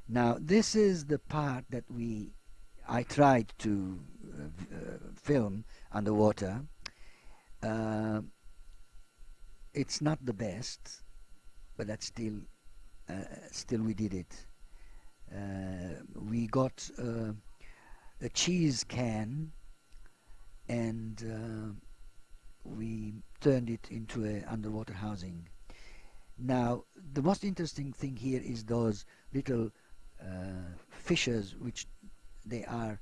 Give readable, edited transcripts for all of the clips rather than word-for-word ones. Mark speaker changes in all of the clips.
Speaker 1: Now this is the part that I tried to film underwater. Uh, it's not the best, but that's still we did it. We got a cheese can and we turned it into a underwater housing. Now the most interesting thing here is those little fishes, which they are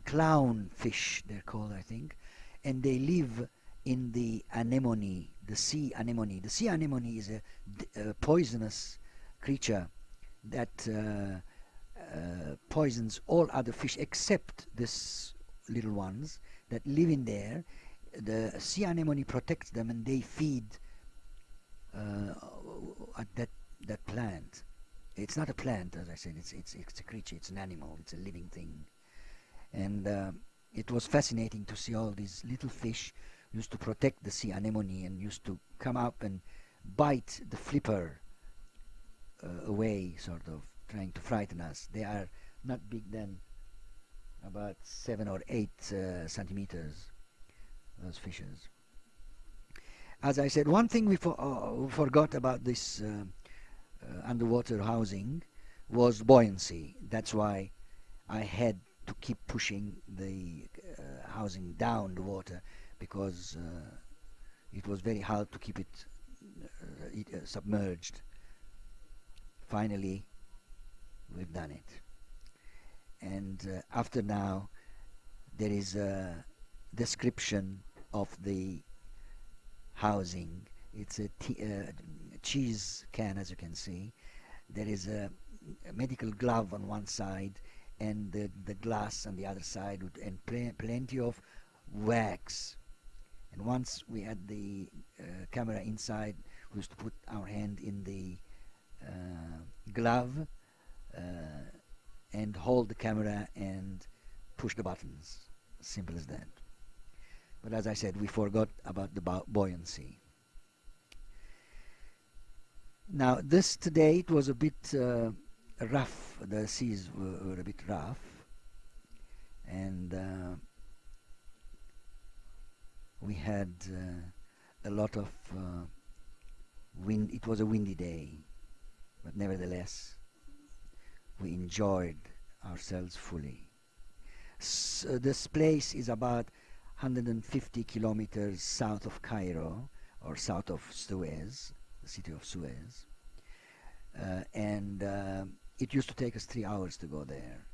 Speaker 1: clown fish, they're called, I think, and they live in the anemone, the sea anemone. The sea anemone is a poisonous creature that poisons all other fish except these little ones that live in there. The sea anemone protects them, and they feed at that plant. It's not a plant, as I said. It's a creature. It's an animal. It's a living thing. And it was fascinating to see all these little fish used to protect the sea anemone and used to come up and bite the flipper away, sort of trying to frighten us. They are not big then, about 7 or 8 centimeters, those fishes. As I said, one thing we forgot about this underwater housing was buoyancy. That's why I had to keep pushing the housing down the water, because it was very hard to keep it submerged. Finally, we've done it. And after now, there is a description of the housing. It's a cheese can, as you can see. There is a medical glove on one side and the glass on the other side, and plenty of wax. And once we had the camera inside, we used to put our hand in the glove and hold the camera and push the buttons. Simple as that. But as I said, we forgot about the buoyancy. Now this today, it was a bit rough. The seas were a bit rough, and we had a lot of wind. It was a windy day, but nevertheless we enjoyed ourselves fully. This place is about 150 kilometers south of Cairo, or south of Suez, the city of Suez, and it used to take us 3 hours to go there.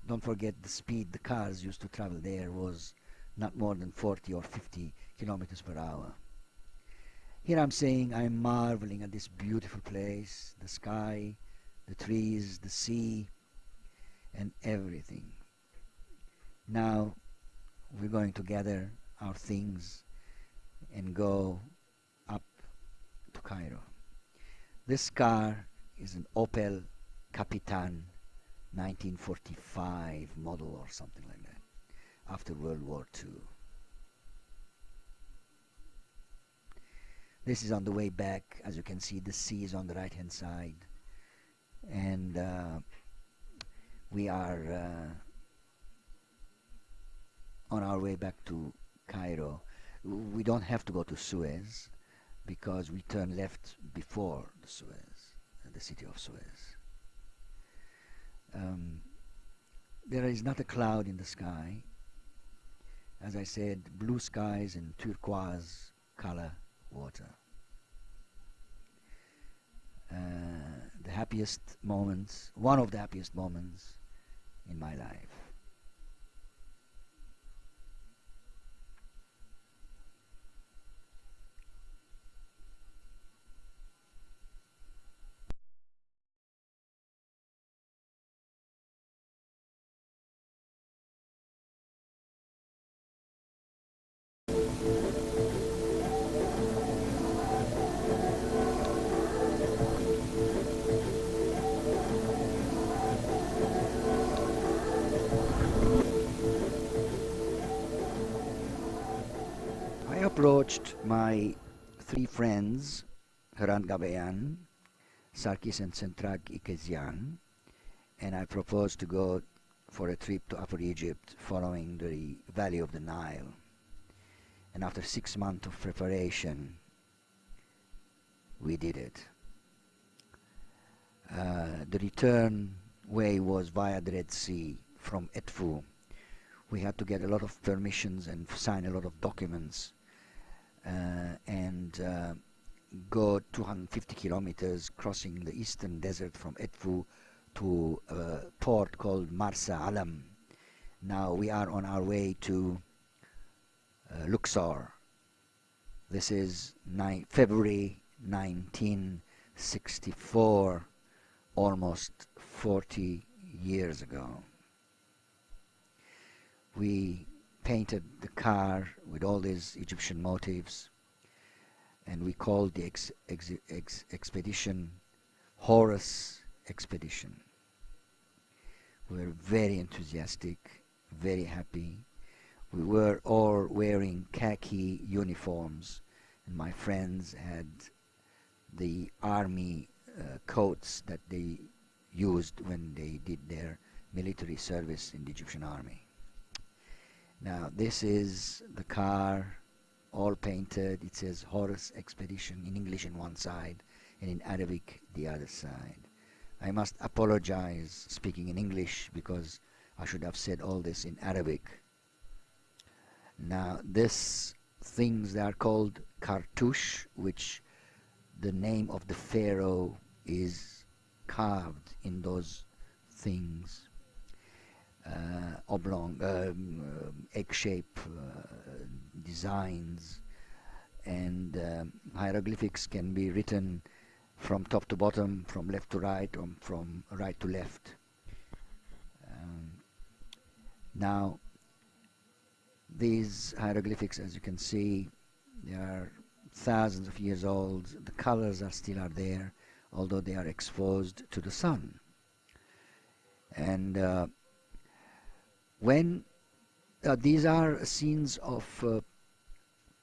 Speaker 1: Don't forget the speed the cars used to travel there was not more than 40 or 50 kilometers per hour. Here I'm saying I'm marveling at this beautiful place, the sky, the trees, the sea, and everything. Now we're going to gather our things and go up to Cairo. This car is an Opel Capitan 1945 model or something like that, after World War II. This is on the way back. As you can see, the sea is on the right hand side, and we are on our way back to Cairo. We don't have to go to Suez, because we turn left before the Suez, the city of Suez. There is not a cloud in the sky. As I said, blue skies and turquoise color water. The happiest moments, one of the happiest moments in my life. I approached my 3 friends, Hrant Gabeyan, Sarkis and Sentrak Ikezian, and I proposed to go for a trip to Upper Egypt following the valley of the Nile. And after 6 months of preparation, we did it. The return way was via the Red Sea from Edfu. We had to get a lot of permissions and sign a lot of documents and go 250 kilometers crossing the eastern desert from Edfu to a port called Marsa Alam. Now we are on our way to Luxor. This is February 1964, almost 40 years ago. We painted the car with all these Egyptian motifs, and we called the expedition Horus Expedition. We were very enthusiastic, very happy. We were all wearing khaki uniforms, and my friends had the army coats that they used when they did their military service in the Egyptian army. Now this is the car, all painted. It says Horus Expedition in English in one side and in Arabic the other side. I must apologize speaking in English because I should have said all this in Arabic. Now these things, they are called cartouche, which the name of the pharaoh is carved in those things. Oblong, egg-shaped designs, and hieroglyphics can be written from top to bottom, from left to right, or from right to left. Now these hieroglyphics, as you can see, they are thousands of years old. The colors are still there, although they are exposed to the sun. And when these are scenes of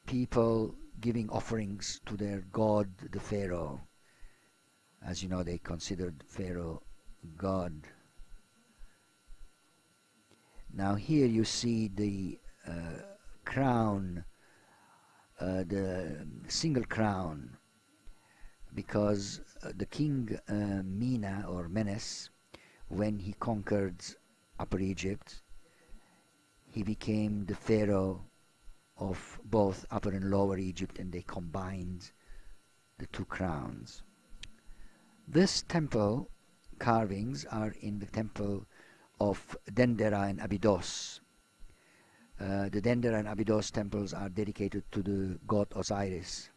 Speaker 1: people giving offerings to their god, the pharaoh. As you know, they considered pharaoh god. Now here you see the crown, the single crown, because the king Mena or Menes, when he conquered Upper Egypt, he became the pharaoh of both Upper and Lower Egypt, and they combined the two crowns. This temple carvings are in the temple of Dendera and Abydos. The Dendera and Abydos temples are dedicated to the god Osiris.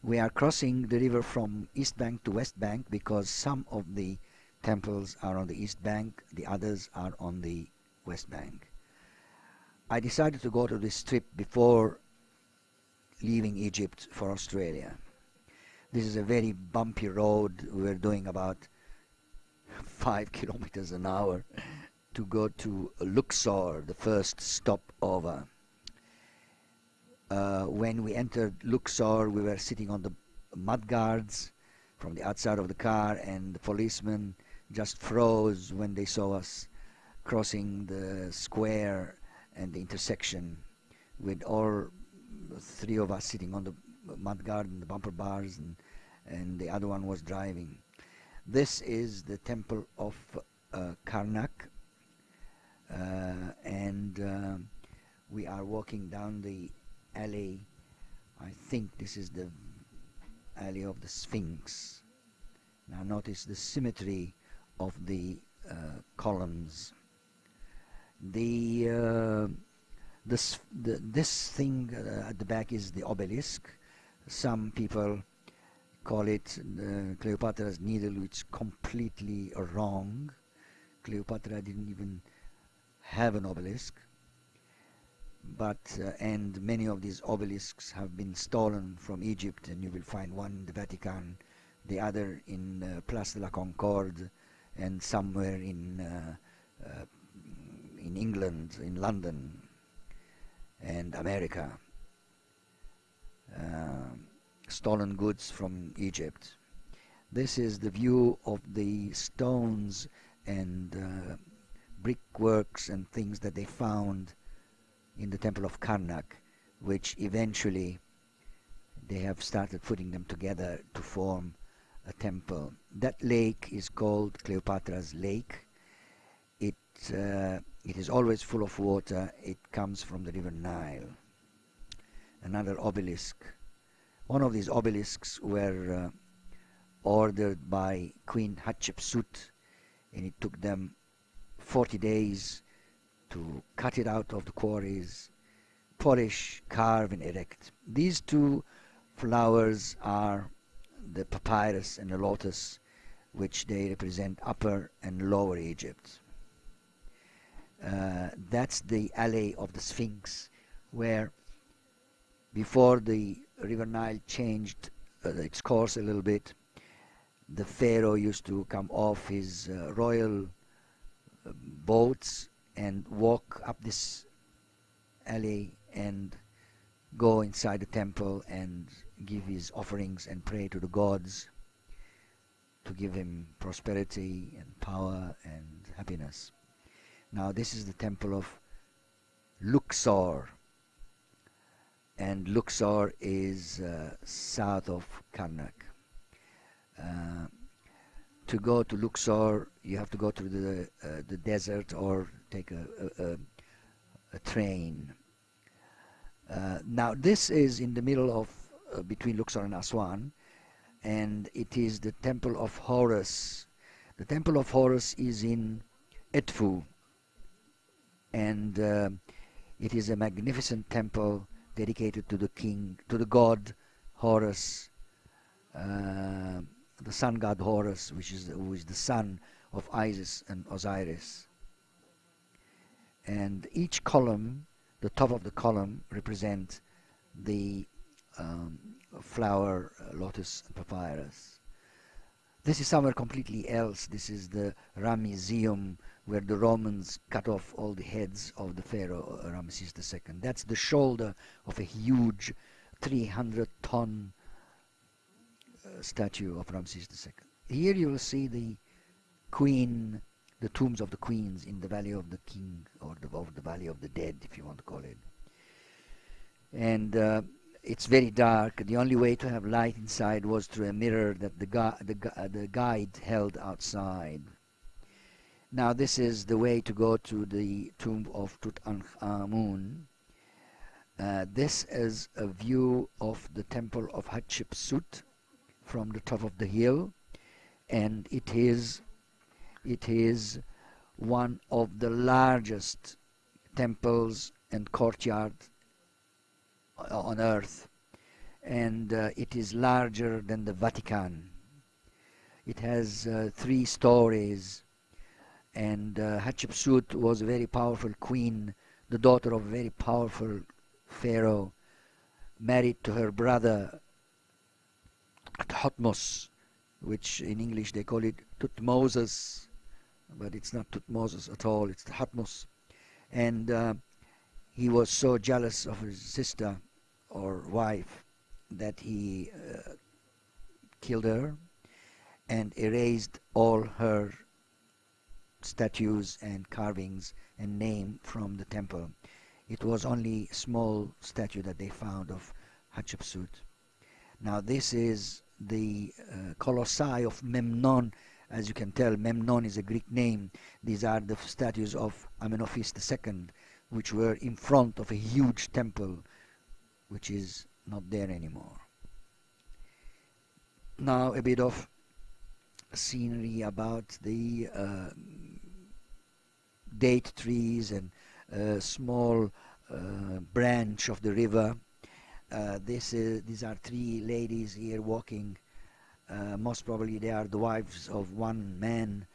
Speaker 1: We are crossing the river from east bank to west bank because some of the temples are on the east bank, the others are on the west bank. I decided to go to this trip before leaving Egypt for Australia. This is a very bumpy road. We were doing about 5 kilometers an hour to go to Luxor, the first stop over. When we entered Luxor, we were sitting on the mud guards from the outside of the car, and the policemen just froze when they saw us crossing the square and the intersection, with all three of us sitting on the mud guard and the bumper bars, and the other one was driving. This is the temple of Karnak, and we are walking down the alley. I think this is the alley of the Sphinx. Now notice the symmetry of the columns. This thing at the back is the obelisk. Some people call it Cleopatra's Needle, which is completely wrong. Cleopatra didn't even have an obelisk, but and many of these obelisks have been stolen from Egypt, and you will find one in the Vatican, the other in Place de la Concorde, and somewhere in England, in London and America. Stolen goods from Egypt. This is the view of the stones and brickworks and things that they found in the temple of Karnak, which eventually they have started putting them together to form a temple. That lake is called Cleopatra's Lake. It is always full of water. It comes from the river Nile. Another obelisk. One of these obelisks were ordered by Queen Hatshepsut, and it took them 40 days to cut it out of the quarries, polish, carve, and erect. These two flowers are the papyrus and the lotus, which they represent Upper and Lower Egypt. That's the alley of the Sphinx, where before the river Nile changed its course a little bit, the pharaoh used to come off his royal boats and walk up this alley and go inside the temple and give his offerings and pray to the gods to give him prosperity and power and happiness. Now this is the temple of Luxor, and Luxor is south of Karnak. To go to Luxor, you have to go to the desert or take a train. Now this is in the middle of between Luxor and Aswan, and it is the temple of Horus. The temple of Horus is in Edfu, and it is a magnificent temple dedicated to the king, to the god Horus, the sun god Horus, who is the son of Isis and Osiris. And each column, the top of the column, represent the flower, lotus, and papyrus. This is somewhere completely else. This is the Ramesseum, where the Romans cut off all the heads of the pharaoh Ramesses II. That's the shoulder of a huge 300-ton statue of Ramesses II. Here you will see the queen, the tombs of the queens in the Valley of the King, or the Valley of the Dead, if you want to call it. And it's very dark. The only way to have light inside was through a mirror that the guide held outside. Now this is the way to go to the tomb of Tutankhamun. This is a view of the temple of Hatshepsut from the top of the hill, and it is one of the largest temples and courtyards on earth, and it is larger than the Vatican. It has 3 stories, and Hatshepsut was a very powerful queen, the daughter of a very powerful pharaoh, married to her brother Thutmose, which in English they call it Thutmoses, but it's not Thutmoses at all, it's Thutmose. And he was so jealous of his sister or wife that he killed her and erased all her statues and carvings and name from the temple. It was only a small statue that they found of Hatshepsut. Now this is the Colossi of Memnon. As you can tell, Memnon is a Greek name. These are the statues of Amenophis II, which were in front of a huge temple, which is not there anymore. Now a bit of scenery about the date trees and a small branch of the river. These are 3 ladies here walking. Most probably they are the wives of one man,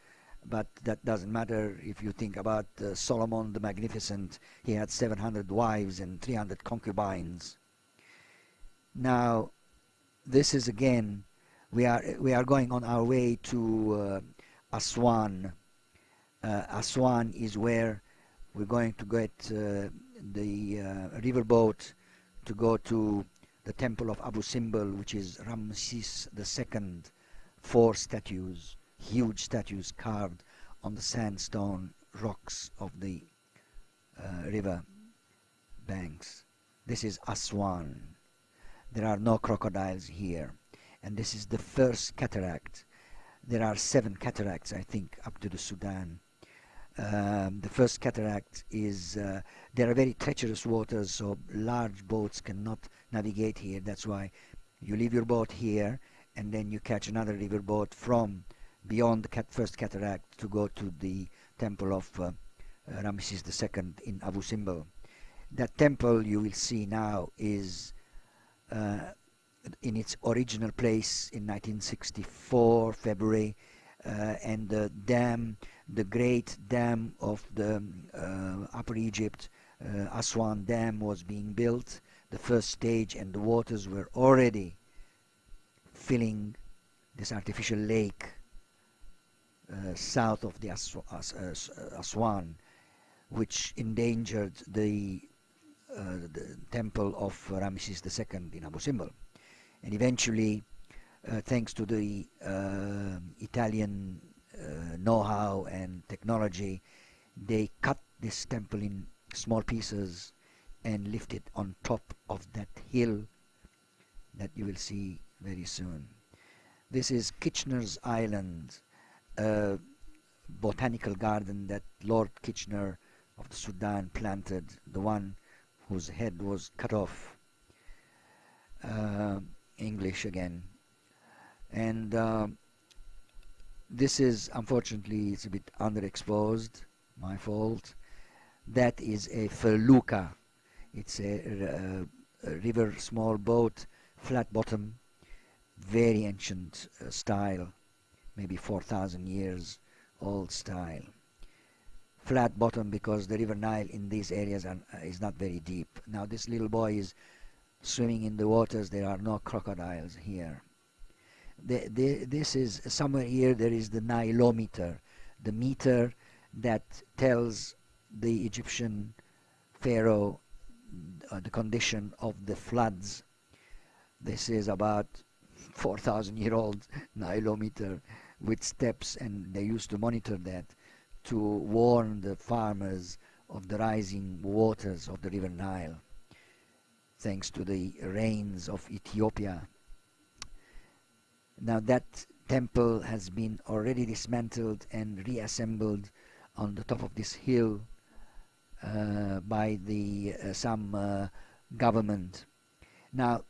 Speaker 1: but that doesn't matter if you think about Solomon the Magnificent. He had 700 wives and 300 concubines. Now this is again, we are going on our way to Aswan. Aswan is where we're going to get the riverboat to go to the temple of Abu Simbel, which is Ramesses II 4 statues, huge statues carved on the sandstone rocks of the river banks. This is Aswan. There are no crocodiles here. And this is the first cataract. There are 7 cataracts, I think, up to the Sudan. The first cataract is, there are very treacherous waters, so large boats cannot navigate here. That's why you leave your boat here and then you catch another river boat from beyond the first cataract to go to the temple of Ramesses II in Abu Simbel. That temple you will see now is in its original place in 1964 February, and the dam, the great dam of the Upper Egypt, Aswan Dam, was being built, the first stage, and the waters were already filling this artificial lake south of the Aswan, which endangered the temple of Ramesses II in Abu Simbel. And eventually, thanks to the Italian know-how and technology, they cut this temple in small pieces and lift it on top of that hill that you will see very soon. This is Kitchener's Island, a botanical garden that Lord Kitchener of the Sudan planted, the one whose head was cut off. English again. And this is, unfortunately, it's a bit underexposed, my fault. That is a felucca. It's a river small boat, flat bottom, very ancient style, maybe 4,000 years old style. Flat bottom because the river Nile in these areas is not very deep. Now this little boy is swimming in the waters. There are no crocodiles here. This is somewhere here. There is the Nilometer, the meter that tells the Egyptian pharaoh the condition of the floods. This is about 4,000-year-old Nilometer with steps, and they used to monitor that to warn the farmers of the rising waters of the river Nile, thanks to the rains of Ethiopia. Now that temple has been already dismantled and reassembled on the top of this hill by the some government. Now